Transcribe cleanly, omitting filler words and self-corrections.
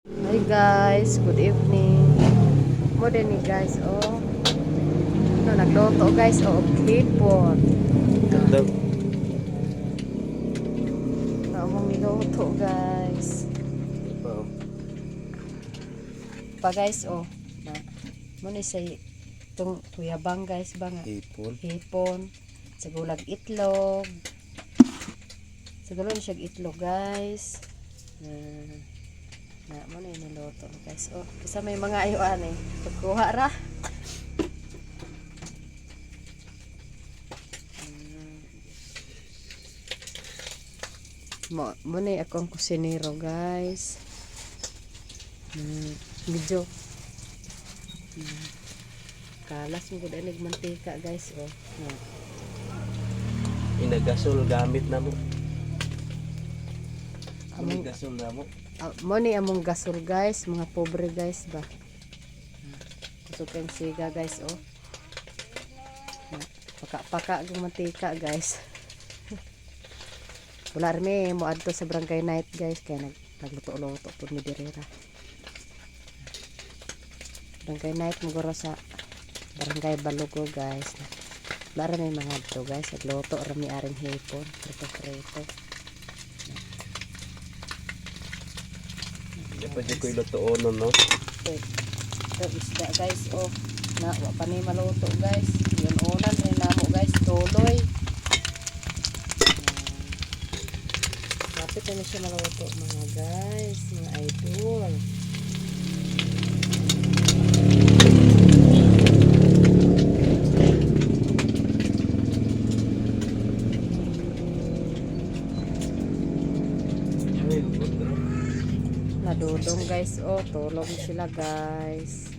Hi guys, good evening. Mo din ni guys, oh. No, nagluto guys, oh, hipon. Ganda. Among niluto guys. Oh, Pa guys, oh. Na, mo ni say tung tuyabang guys ba nga. hipon. Hipon. Segulag itlog. Siguro siya itlog guys. Na mo na niluto guys. Oh, kasi may mga ayuan eh. Pagkuha ra. Mo na akong kusinero guys. Medyo kalas mo gud anig mantika guys, oh. Inagasol gamit na mo. Among Inagasol na mo. mo ni among gasol guys, mga pobre guys ba. Kusog kang siga guys, oh. Paka-paka ng mantika guys. Wala rin mo adto sa barangay night guys, kaya nagluto-luto po ni Direra. Barangay night mo guro sa barangay Balugo guys. Wala rin mga adto guys, nagluto rami aring hipon, prito-prito. Hindi pa dyan ko ilutoon no? Ito isda guys, oh. Na, wa pa ni maluto guys. Yun unan rin namo guys, tuloy. Kapit na siya maluto mga guys, mga idol. Nadudong guys, oh, tulog sila guys.